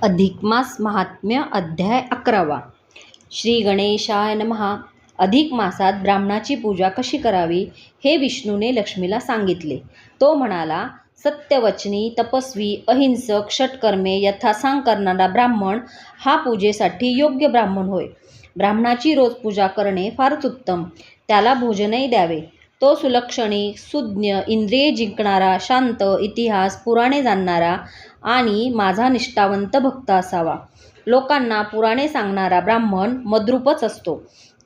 अधिक मास महात्म्य अध्याय 11. श्री गणेशाय नमः. अधिक मासात ब्राह्मणाची पूजा कशी करावी हे विष्णूने लक्ष्मीला सांगितले. तो म्हणाला, सत्यवचनी, तपस्वी, अहिंसक, षटकर्मे यथासांग करणारा ब्राह्मण हा पूजेसाठी योग्य ब्राह्मण होय. ब्राह्मणाची रोज पूजा करणे फारच उत्तम. त्याला भोजनही द्यावे. तो सुलक्षणी, सुज्ञ, इंद्रिये जिंकणारा, शांत, इतिहास, पुराणे जाणणारा आणि माझा निष्ठावंत भक्त असावा. लोकांना पुराणे सांगणारा ब्राह्मण मद्रूपच असतो.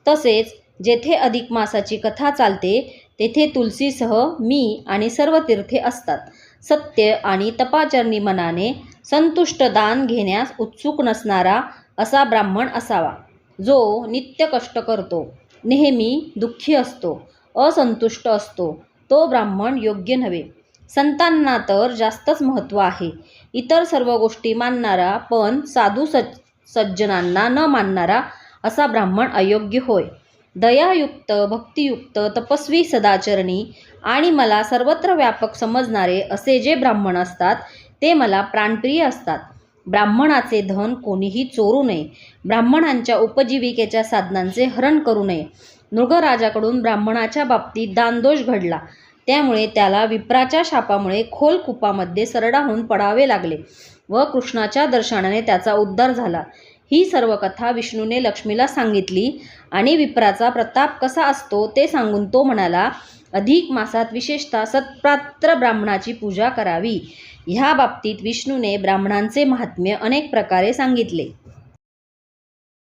तसेच जेथे अधिक मासाची कथा चालते तेथे तुलसीसह मी आणि सर्व तीर्थे असतात. सत्य आणि तपाचरणी मनाने संतुष्ट दान घेण्यास उत्सुक नसणारा असा ब्राह्मण असावा. जो नित्य कष्ट करतो, नेहमी दुःखी असतो, असंतुष्ट असतो, तो ब्राह्मण योग्य नव्हे. संतांना तर जास्तच महत्त्व आहे. इतर सर्व गोष्टी मानणारा पण साधू सज्जनांना न मानणारा असा ब्राह्मण अयोग्य होय. दयायुक्त, भक्तियुक्त, तपस्वी, सदाचरणी आणि मला सर्वत्र व्यापक समजणारे असे जे ब्राह्मण असतात ते मला प्राणप्रिय असतात. ब्राह्मणाचे धन कोणीही चोरू नये. ब्राह्मणांच्या उपजीविकेच्या साधनांचे हरण करू नये. नृगराजाकडून ब्राह्मणाच्या बाबतीत दानदोष घडला. त्यामुळे त्याला विप्राच्या शापामुळे खोल कूपामध्ये सरडा होऊन पडावे लागले व कृष्णाच्या दर्शनाने त्याचा उद्धार झाला. ही सर्व कथा विष्णूने लक्ष्मीला सांगितली आणि विप्राचा प्रताप कसा असतो ते सांगून तो म्हणाला, अधिक मासात विशेषतः सत्पात्र ब्राह्मणाची पूजा करावी. ह्या बाबतीत विष्णूने ब्राह्मणांचे महात्म्य अनेक प्रकारे सांगितले.